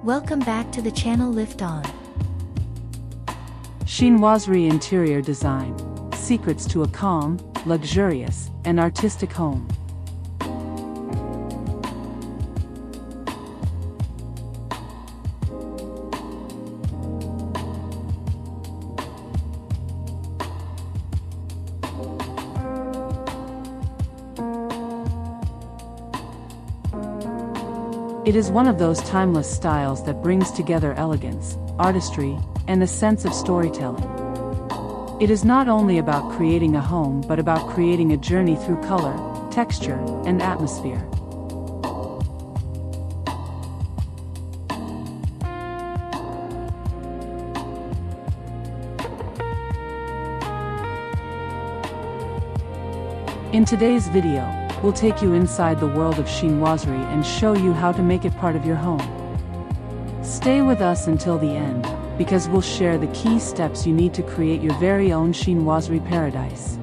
Welcome back to the channel Lift On. Chinoiserie interior design. Secrets to a calm, luxurious, and artistic home. It is one of those timeless styles that brings together elegance, artistry, and a sense of storytelling. It is not only about creating a home but about creating a journey through color, texture, and atmosphere. In today's video, we'll take you inside the world of chinoiserie and show you how to make it part of your home. Stay with us until the end, because we'll share the key steps you need to create your very own chinoiserie paradise.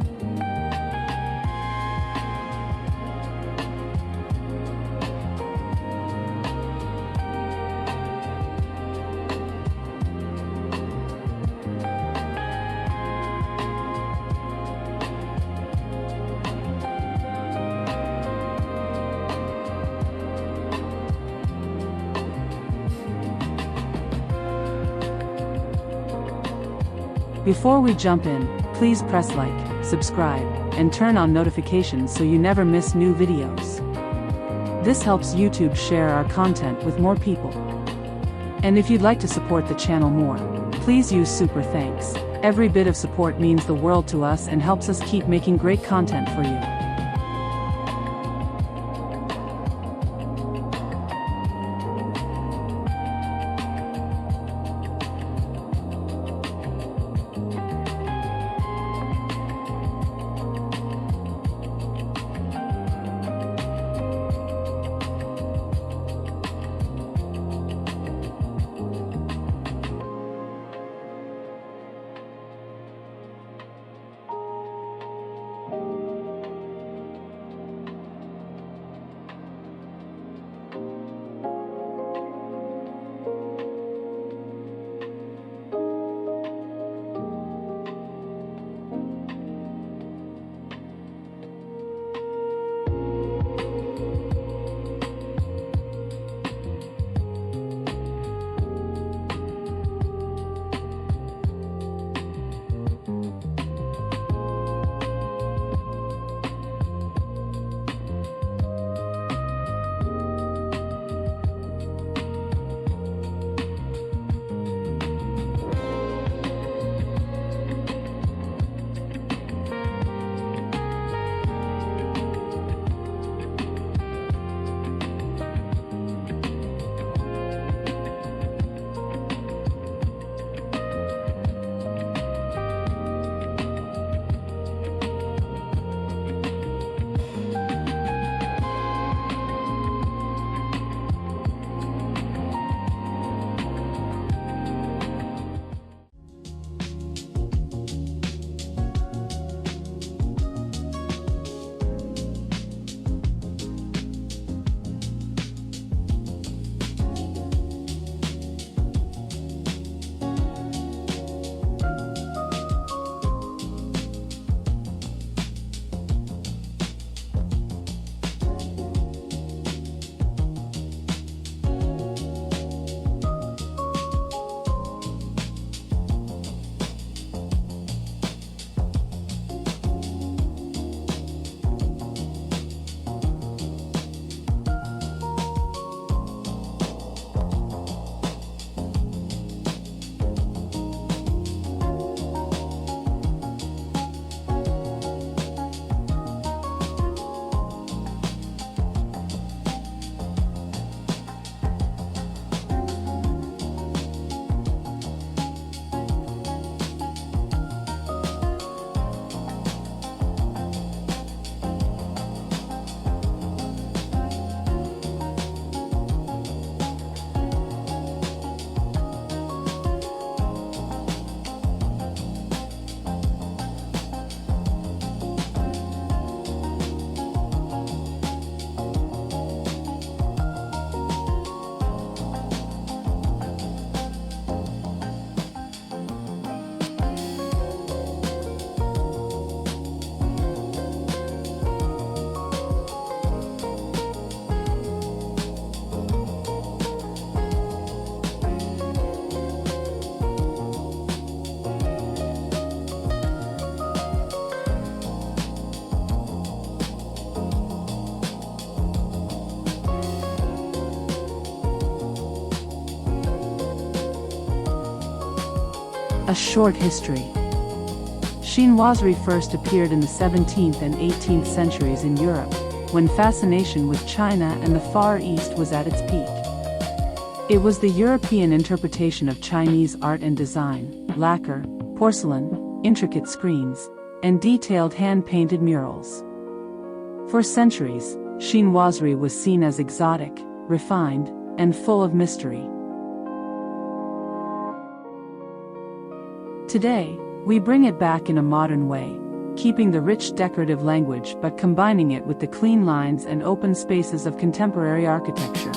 Before we jump in, please press like, subscribe, and turn on notifications so you never miss new videos. This helps YouTube share our content with more people. And if you'd like to support the channel more, please use super thanks. Every bit of support means the world to us and helps us keep making great content for you. A short history. Chinoiserie first appeared in the 17th and 18th centuries in Europe, when fascination with China and the Far East was at its peak. It was the European interpretation of Chinese art and design, lacquer, porcelain, intricate screens, and detailed hand-painted murals. For centuries, Chinoiserie was seen as exotic, refined, and full of mystery. Today, we bring it back in a modern way, keeping the rich decorative language but combining it with the clean lines and open spaces of contemporary architecture.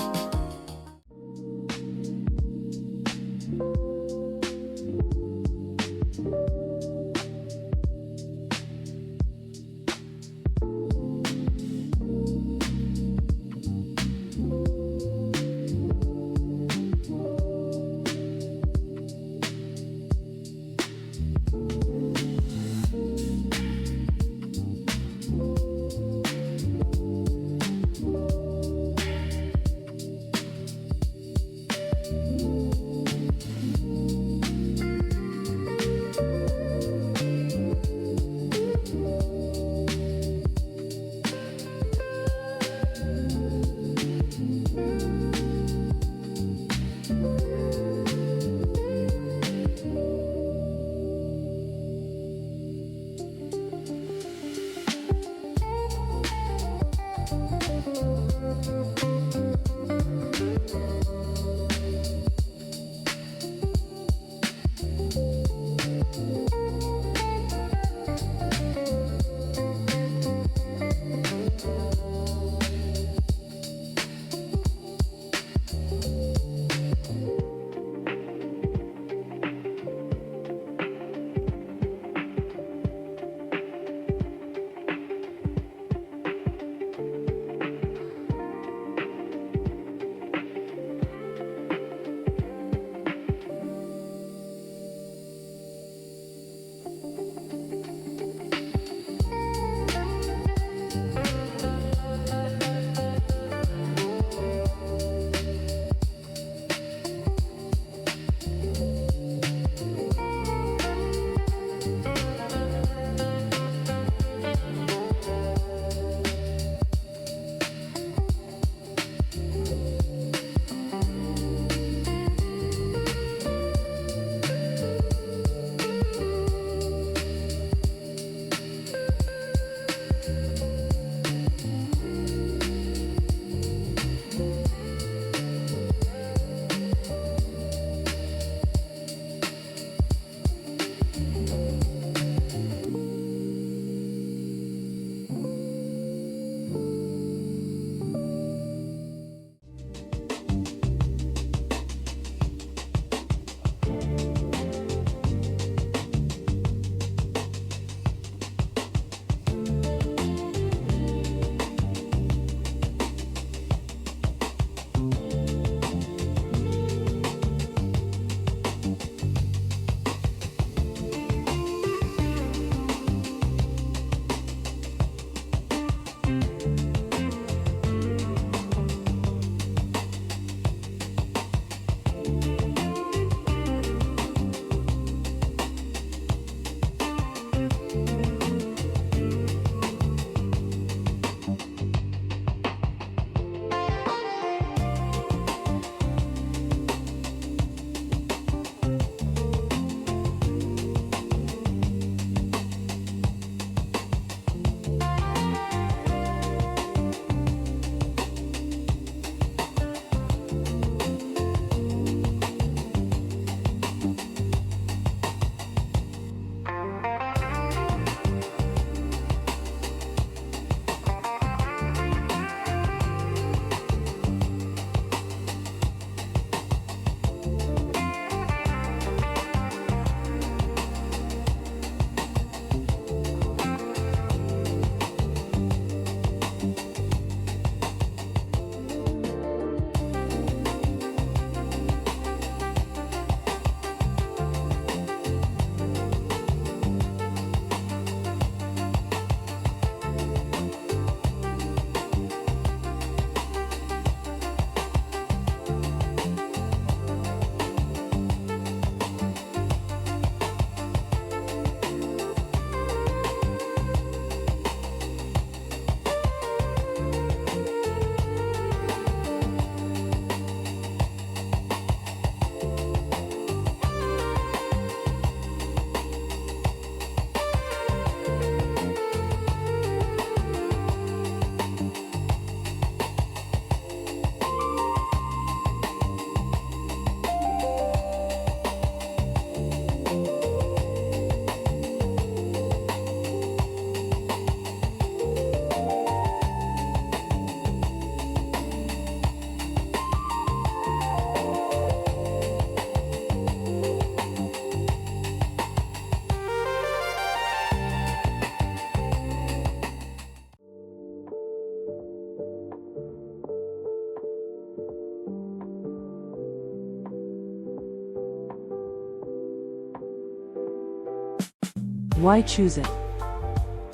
Why choose it?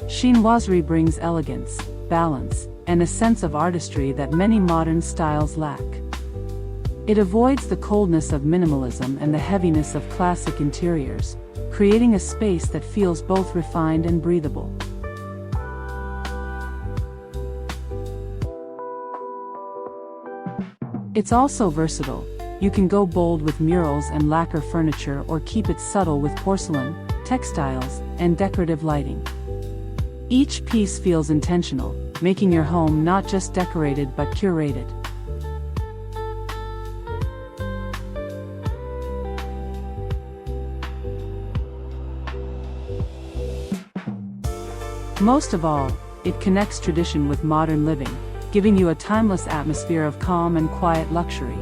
Chinoiserie brings elegance, balance, and a sense of artistry that many modern styles lack. It avoids the coldness of minimalism and the heaviness of classic interiors, creating a space that feels both refined and breathable. It's also versatile. You can go bold with murals and lacquer furniture or keep it subtle with porcelain, textiles, and decorative lighting. Each piece feels intentional, making your home not just decorated but curated. Most of all, it connects tradition with modern living, giving you a timeless atmosphere of calm and quiet luxury.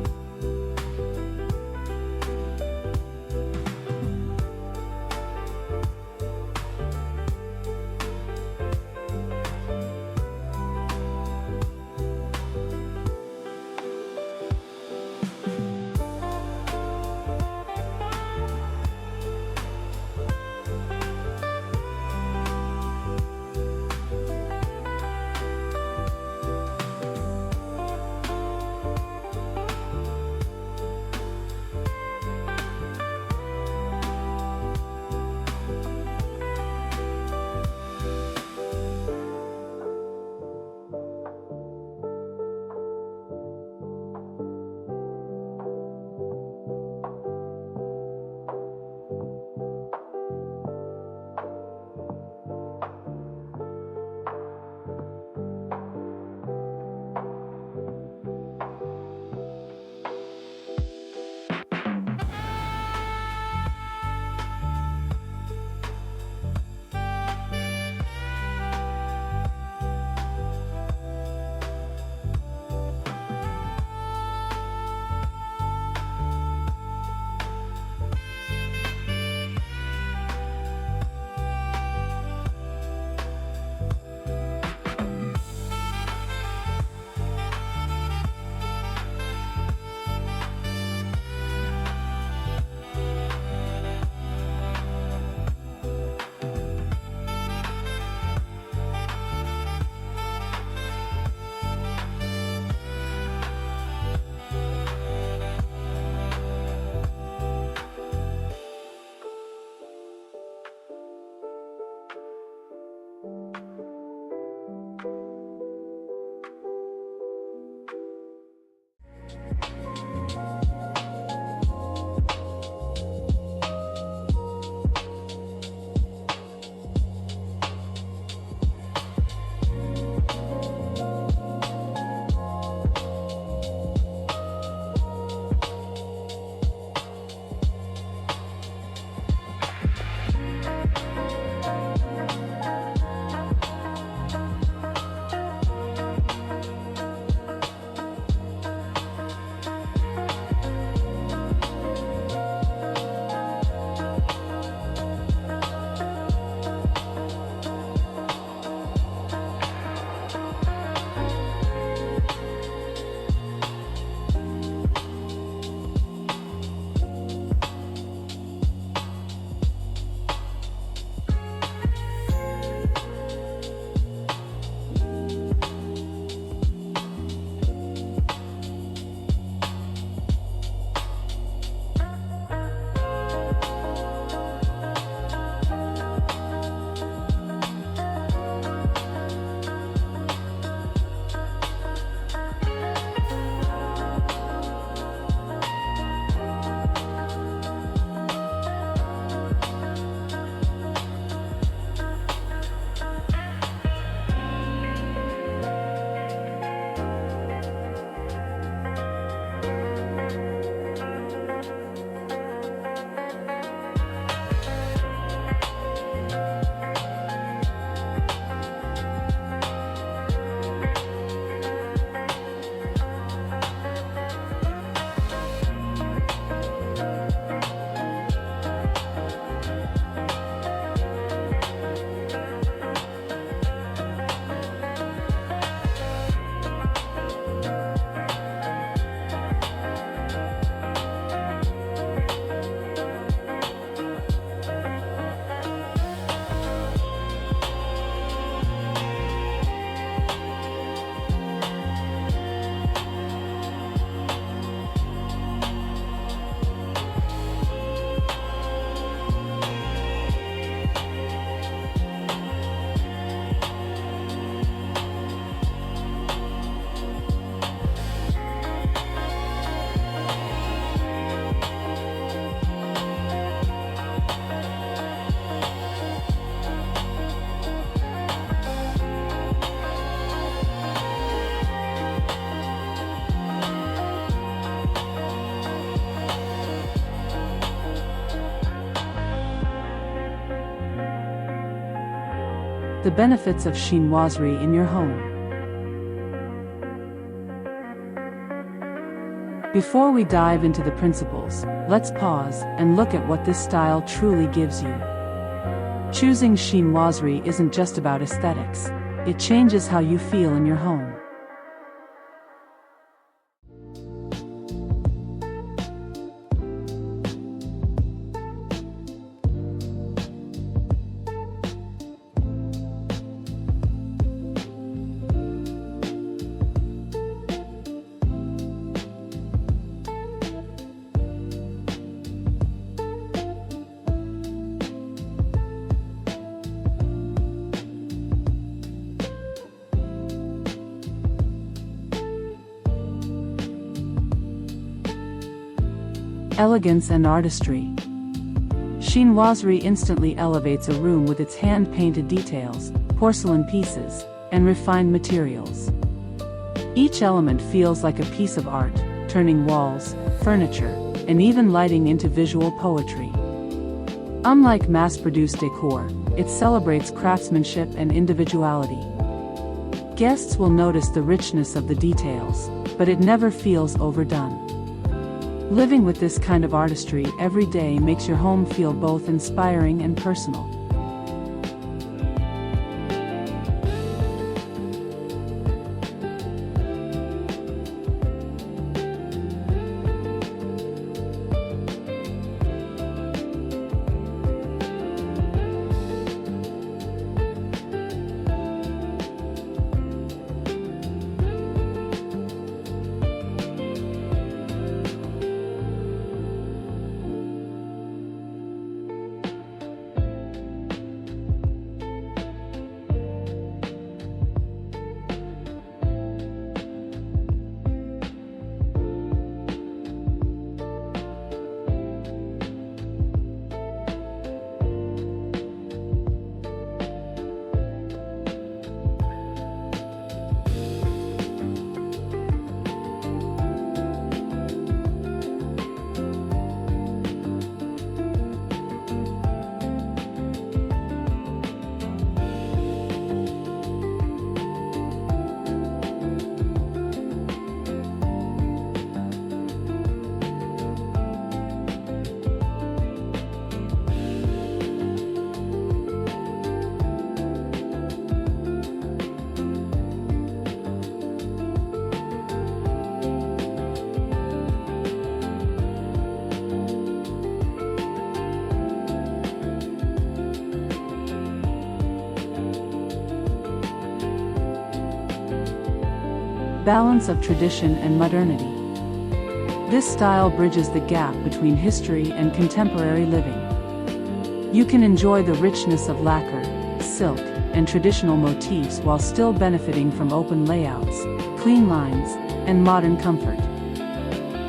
The benefits of chinoiserie in your home. Before we dive into the principles, let's pause and look at what this style truly gives you. Choosing chinoiserie isn't just about aesthetics, it changes how you feel in your home. Elegance and artistry. Chinoiserie instantly elevates a room with its hand-painted details, porcelain pieces, and refined materials. Each element feels like a piece of art, turning walls, furniture, and even lighting into visual poetry. Unlike mass-produced decor, it celebrates craftsmanship and individuality. Guests will notice the richness of the details, but it never feels overdone. Living with this kind of artistry every day makes your home feel both inspiring and personal. Balance of tradition and modernity. This style bridges the gap between history and contemporary living. You can enjoy the richness of lacquer, silk, and traditional motifs while still benefiting from open layouts, clean lines, and modern comfort.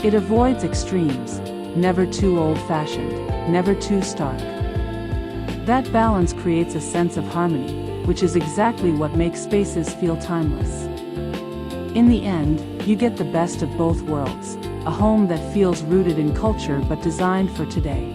It avoids extremes, never too old-fashioned, never too stark. That balance creates a sense of harmony, which is exactly what makes spaces feel timeless. In the end, you get the best of both worlds, a home that feels rooted in culture but designed for today.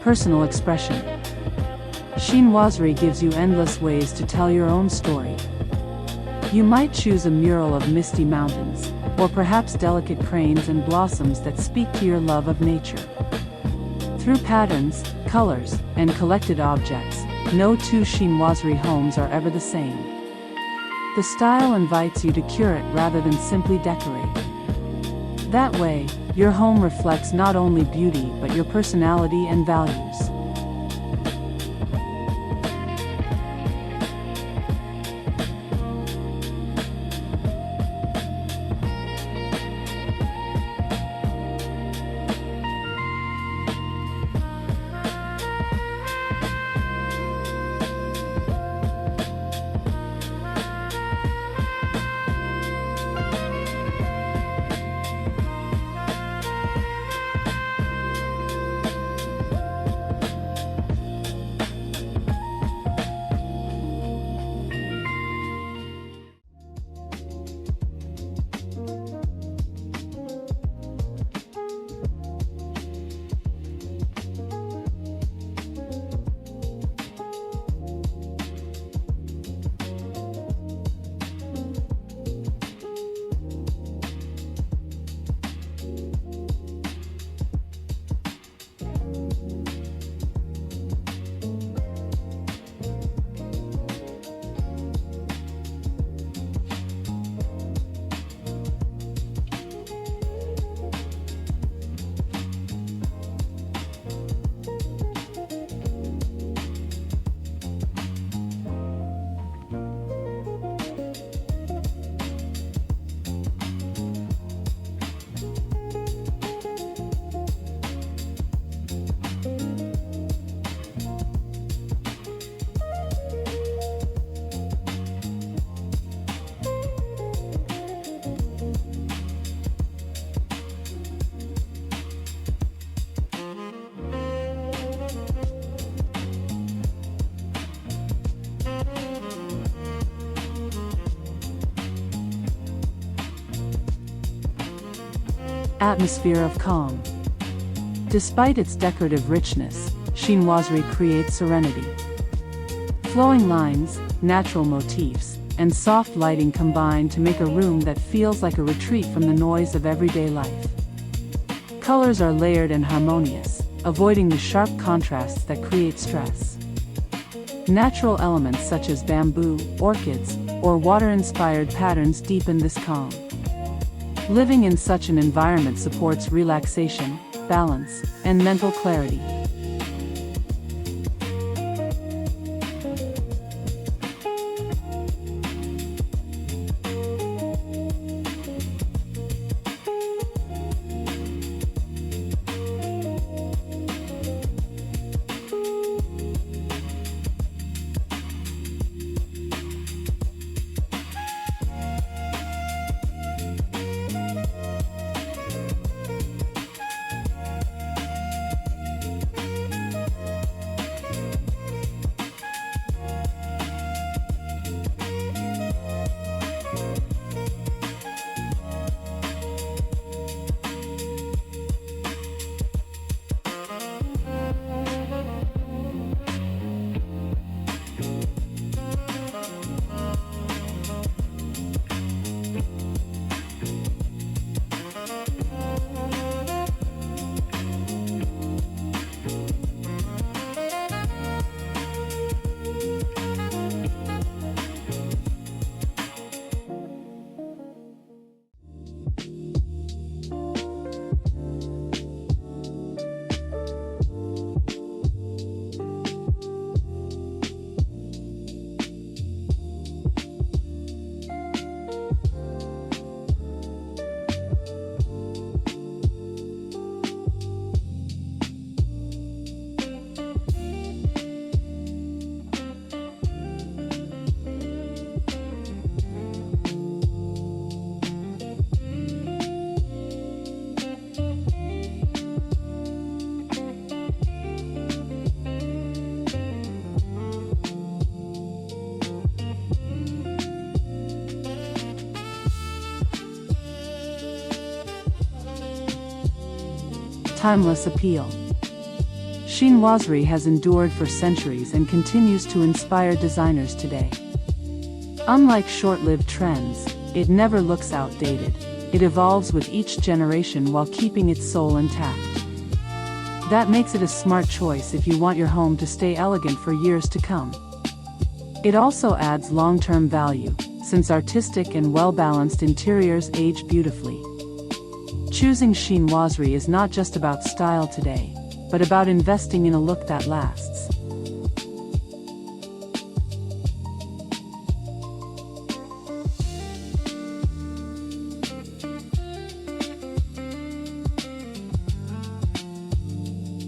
Personal expression. Chinoiserie gives you endless ways to tell your own story. You might choose a mural of misty mountains, or perhaps delicate cranes and blossoms that speak to your love of nature. Through patterns, colors, and collected objects, no two chinoiserie homes are ever the same. The style invites you to curate rather than simply decorate. That way, your home reflects not only beauty but your personality and values. Atmosphere of calm. Despite its decorative richness, chinoiserie creates serenity. Flowing lines, natural motifs, and soft lighting combine to make a room that feels like a retreat from the noise of everyday life. Colors are layered and harmonious, avoiding the sharp contrasts that create stress. Natural elements such as bamboo, orchids, or water-inspired patterns deepen this calm. Living in such an environment supports relaxation, balance, and mental clarity. Timeless appeal. Chinoiserie has endured for centuries and continues to inspire designers today. Unlike short-lived trends, it never looks outdated. It evolves with each generation while keeping its soul intact. That makes it a smart choice if you want your home to stay elegant for years to come. It also adds long-term value, since artistic and well-balanced interiors age beautifully. Choosing Chinoiserie is not just about style today, but about investing in a look that lasts.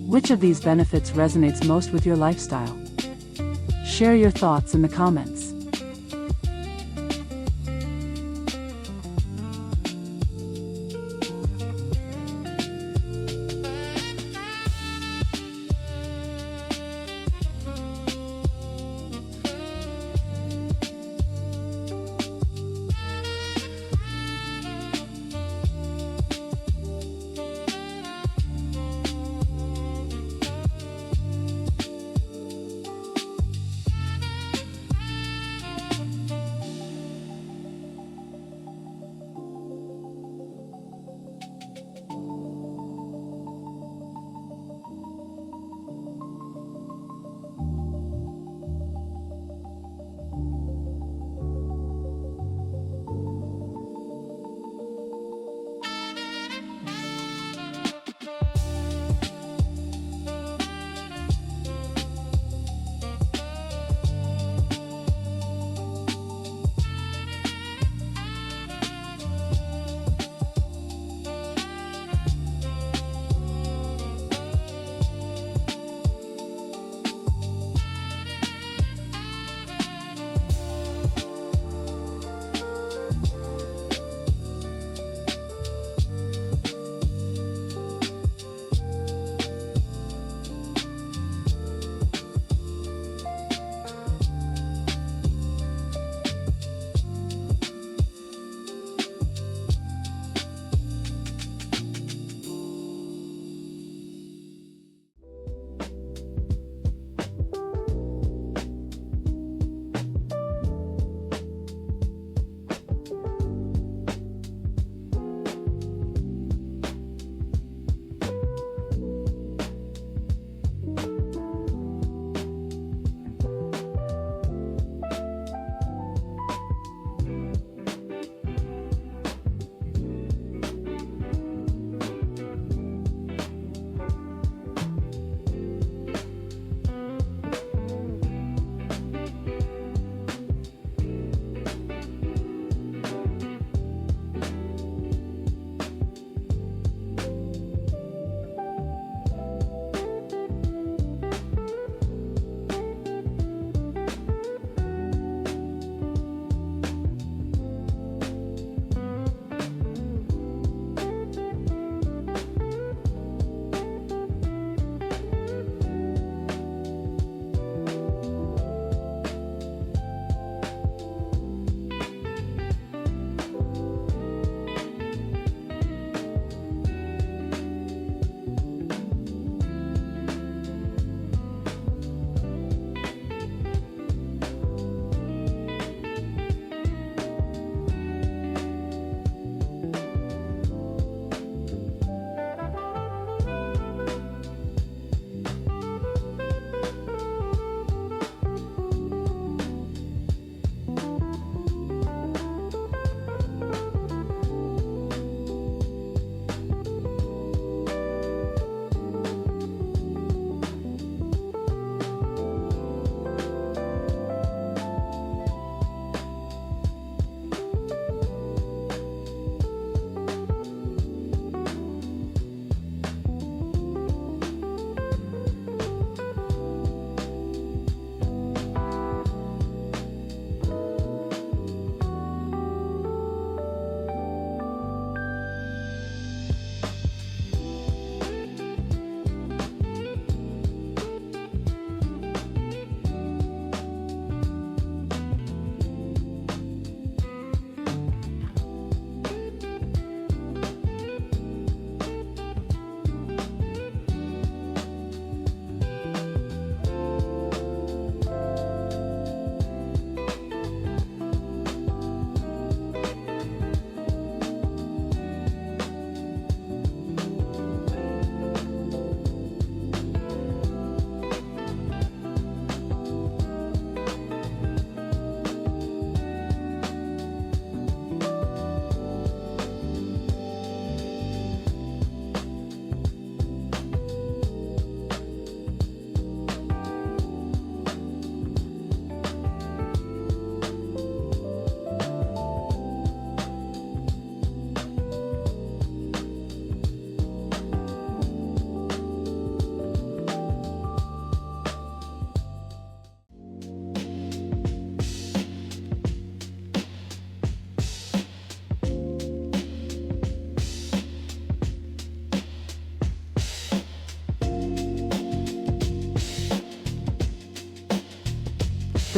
Which of these benefits resonates most with your lifestyle? Share your thoughts in the comments.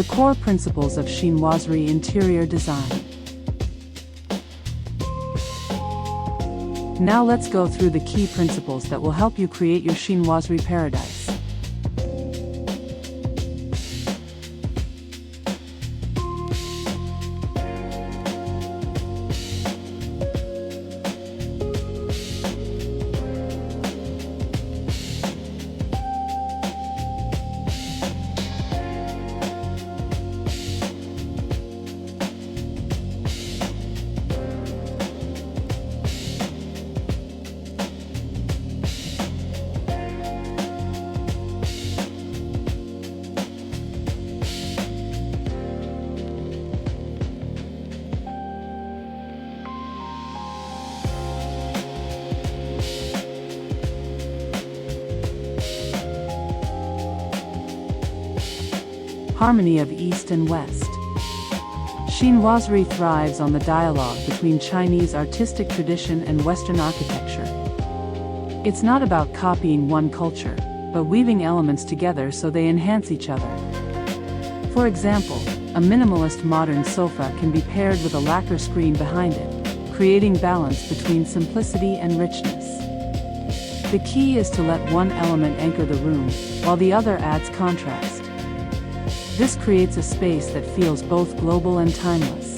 The core principles of chinoiserie interior design. Now let's go through the key principles that will help you create your chinoiserie paradise. Harmony of East and West. Chinoiserie thrives on the dialogue between Chinese artistic tradition and Western architecture. It's not about copying one culture, but weaving elements together so they enhance each other. For example, a minimalist modern sofa can be paired with a lacquer screen behind it, creating balance between simplicity and richness. The key is to let one element anchor the room, while the other adds contrast. This creates a space that feels both global and timeless.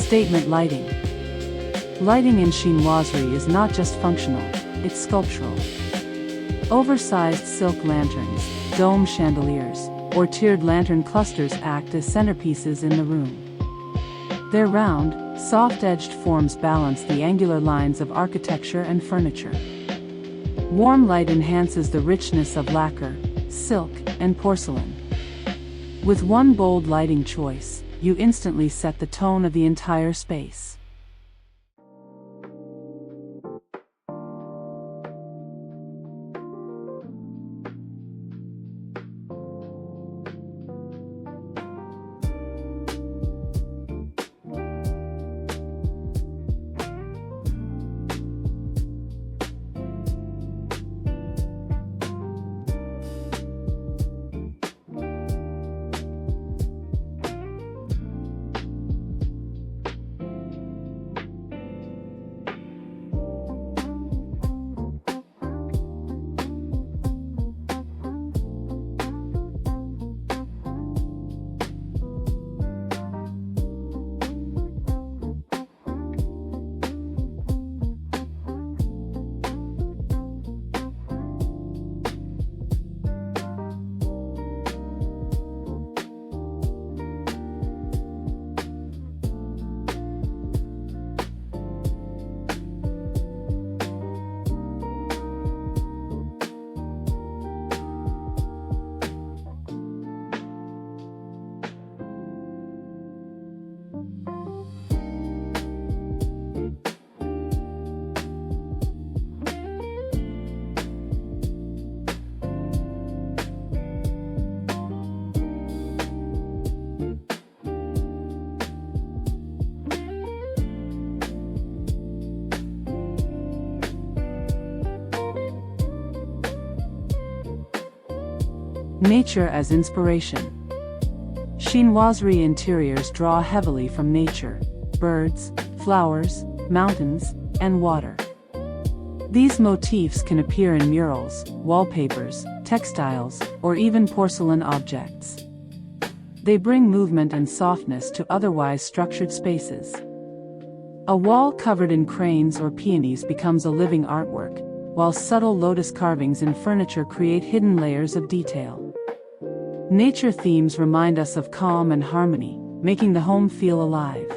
Statement lighting. Lighting in chinoiserie is not just functional, it's sculptural. Oversized silk lanterns, dome chandeliers, or tiered lantern clusters act as centerpieces in the room. Their round, soft-edged forms balance the angular lines of architecture and furniture. Warm light enhances the richness of lacquer, silk, and porcelain. With one bold lighting choice, you instantly set the tone of the entire space. Nature as inspiration. Chinoiserie interiors draw heavily from nature: birds, flowers, mountains, and water. These motifs can appear in murals, wallpapers, textiles, or even porcelain objects. They bring movement and softness to otherwise structured spaces. A wall covered in cranes or peonies becomes a living artwork, while subtle lotus carvings in furniture create hidden layers of detail. Nature themes remind us of calm and harmony, making the home feel alive.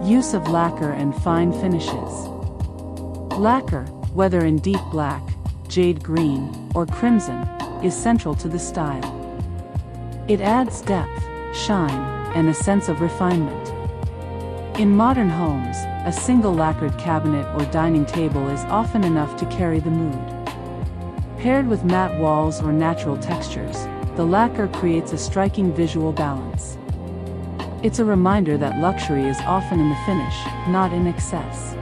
Use of lacquer and fine finishes. Lacquer, whether in deep black, jade green, or crimson, is central to the style. It adds depth, shine, and a sense of refinement. In modern homes, a single lacquered cabinet or dining table is often enough to carry the mood. Paired with matte walls or natural textures, the lacquer creates a striking visual balance. It's a reminder that luxury is often in the finish, not in excess.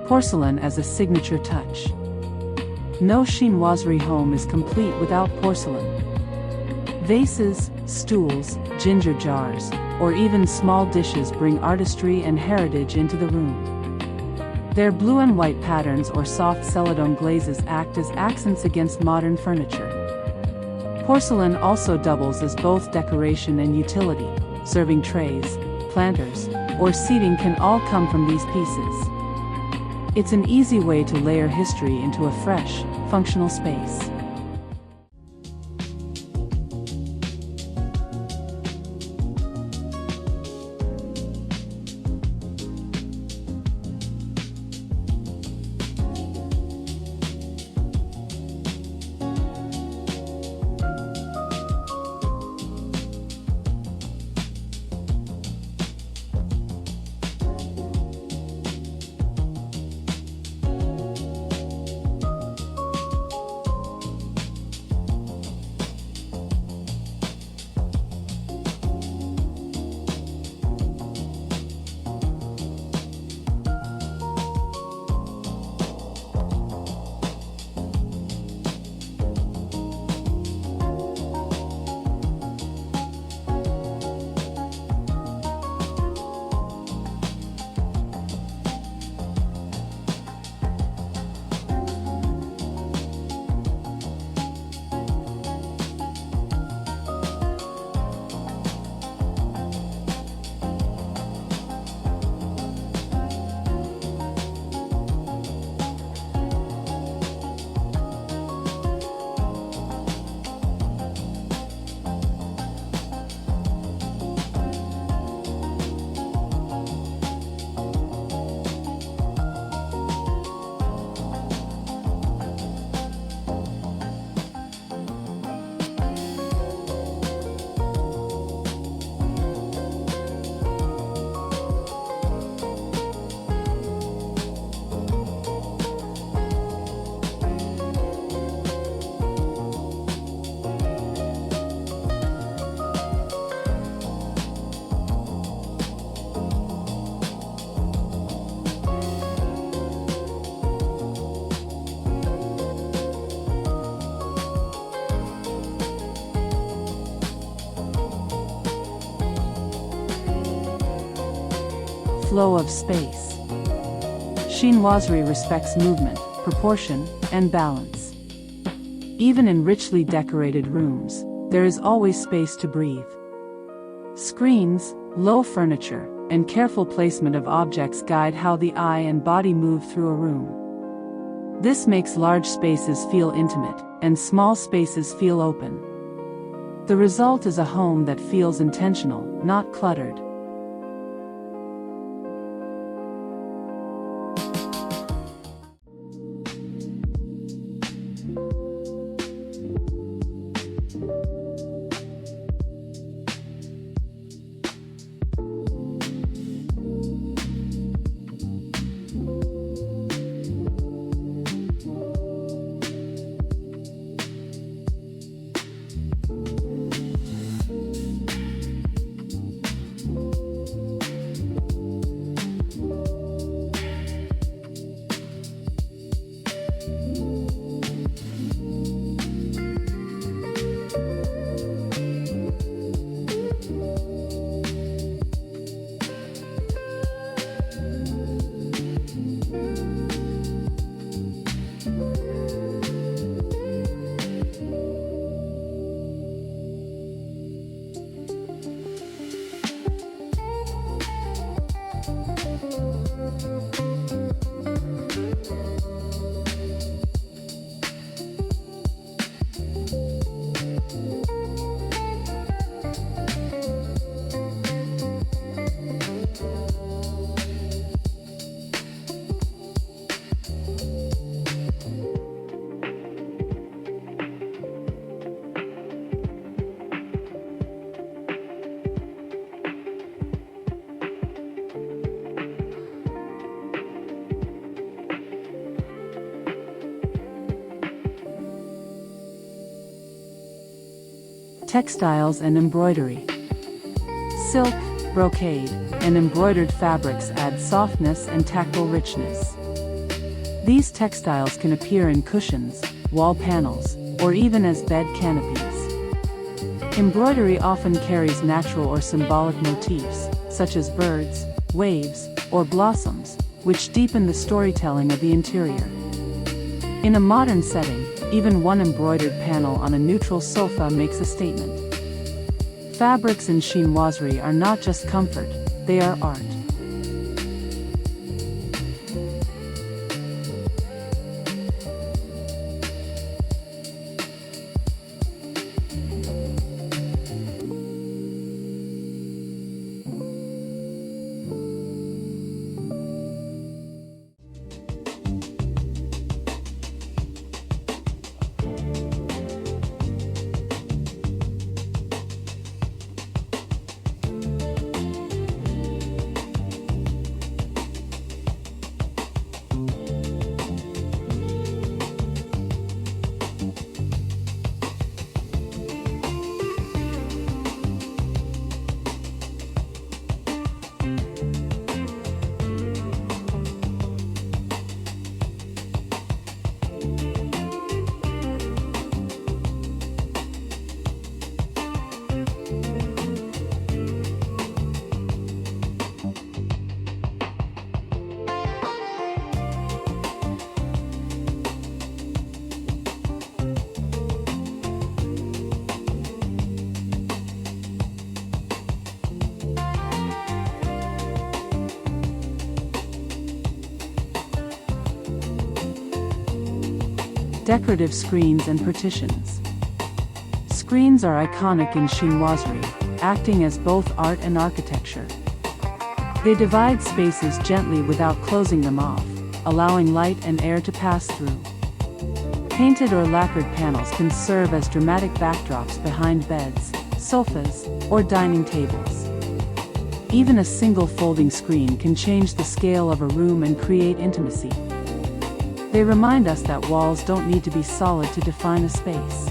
Porcelain as a signature touch. No chinoiserie home is complete without porcelain. Vases, stools, ginger jars, or even small dishes bring artistry and heritage into the room. Their blue and white patterns or soft celadon glazes act as accents against modern furniture. Porcelain also doubles as both decoration and utility. Serving trays, planters, or seating can all come from these pieces. It's an easy way to layer history into a fresh, functional space. Flow of space. Chinoiserie respects movement, proportion, and balance. Even in richly decorated rooms, there is always space to breathe. Screens, low furniture, and careful placement of objects guide how the eye and body move through a room. This makes large spaces feel intimate, and small spaces feel open. The result is a home that feels intentional, not cluttered. Textiles and embroidery. Silk, brocade, and embroidered fabrics add softness and tactile richness. These textiles can appear in cushions, wall panels, or even as bed canopies. Embroidery often carries natural or symbolic motifs, such as birds, waves, or blossoms, which deepen the storytelling of the interior. In a modern setting, even one embroidered panel on a neutral sofa makes a statement. Fabrics in chinoiserie are not just comfort, they are art. Decorative screens and partitions. Screens are iconic in chinoiserie, acting as both art and architecture. They divide spaces gently without closing them off, allowing light and air to pass through. Painted or lacquered panels can serve as dramatic backdrops behind beds, sofas, or dining tables. Even a single folding screen can change the scale of a room and create intimacy. They remind us that walls don't need to be solid to define a space.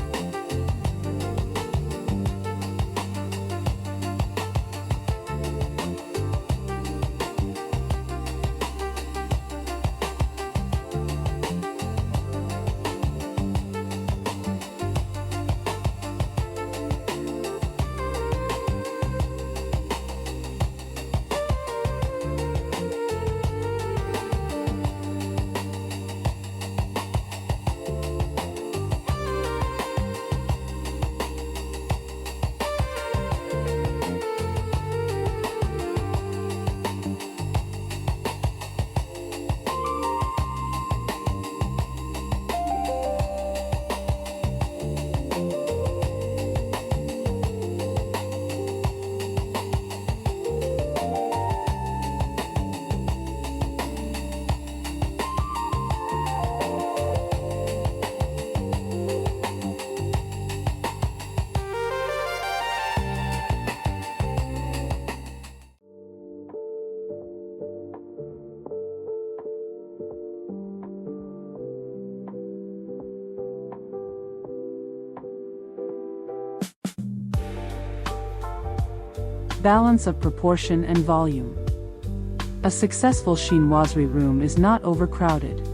Balance of proportion and volume. A successful chinoiserie room is not overcrowded.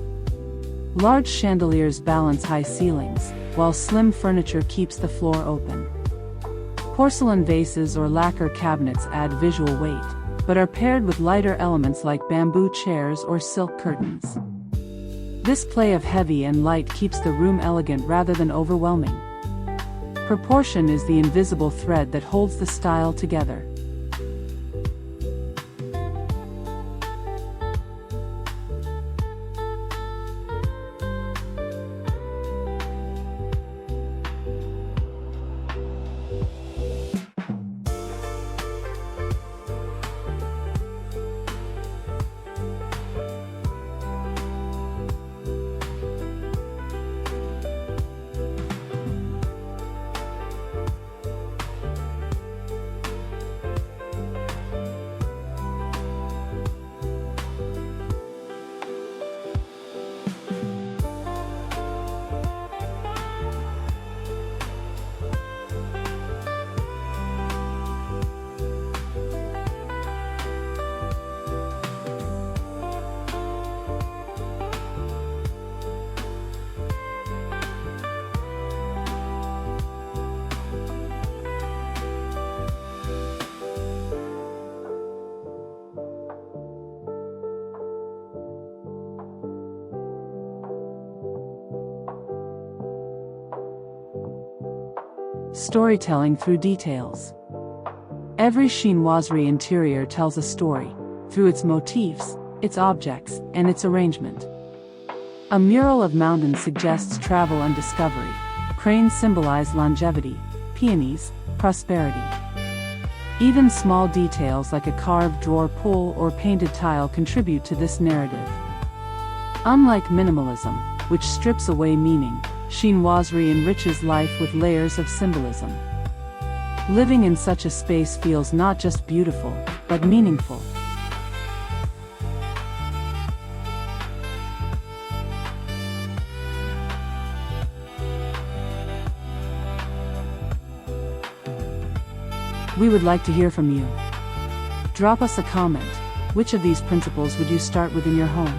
Large chandeliers balance high ceilings, while slim furniture keeps the floor open. Porcelain vases or lacquer cabinets add visual weight, but are paired with lighter elements like bamboo chairs or silk curtains. This play of heavy and light keeps the room elegant rather than overwhelming. Proportion is the invisible thread that holds the style together. Storytelling through details. Every chinoiserie interior tells a story, through its motifs, its objects, and its arrangement. A mural of mountains suggests travel and discovery. Cranes symbolize longevity, peonies, prosperity. Even small details like a carved drawer pull or painted tile contribute to this narrative. Unlike minimalism, which strips away meaning, chinoiserie enriches life with layers of symbolism. Living in such a space feels not just beautiful, but meaningful. We would like to hear from you. Drop us a comment. Which of these principles would you start with in your home?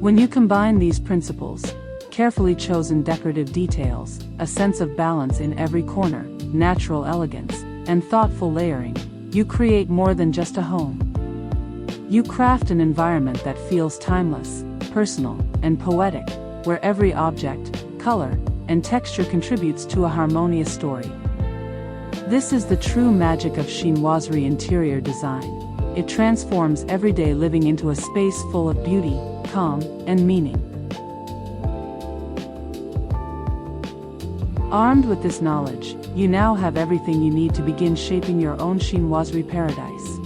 When you combine these principles, carefully chosen decorative details, a sense of balance in every corner, natural elegance, and thoughtful layering, you create more than just a home. You craft an environment that feels timeless, personal, and poetic, where every object, color, and texture contributes to a harmonious story. This is the true magic of chinoiserie interior design. It transforms everyday living into a space full of beauty, calm, and meaning. Armed with this knowledge, you now have everything you need to begin shaping your own chinoiserie paradise.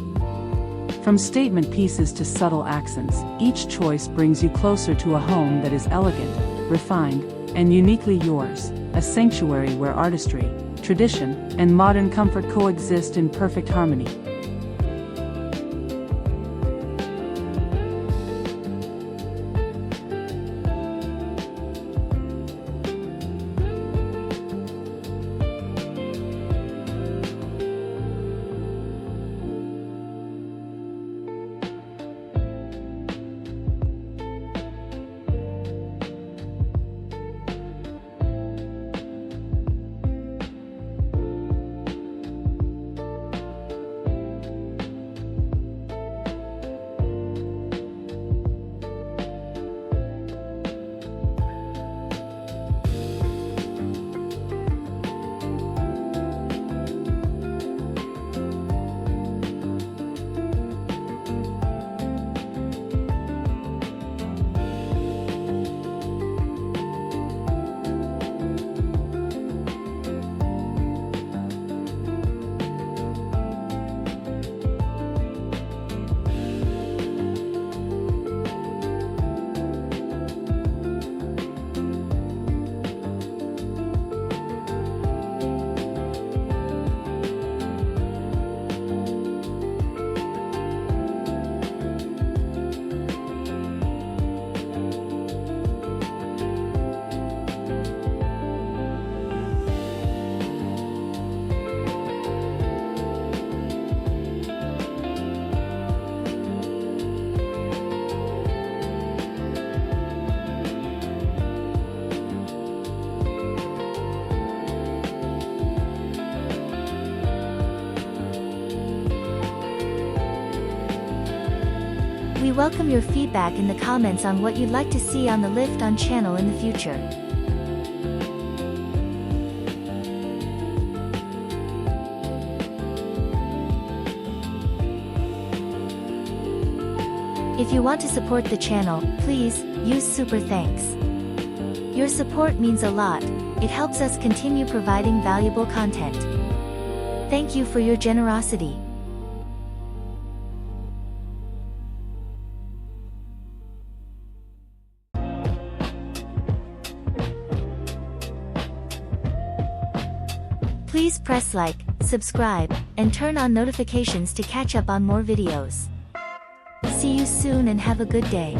From statement pieces to subtle accents, each choice brings you closer to a home that is elegant, refined, and uniquely yours, a sanctuary where artistry, tradition, and modern comfort coexist in perfect harmony. We welcome your feedback in the comments on what you'd like to see on the Lift On channel in the future. If you want to support the channel, please use Super Thanks. Your support means a lot. It helps us continue providing valuable content. Thank you for your generosity. Please press like, subscribe, and turn on notifications to catch up on more videos. See you soon and have a good day.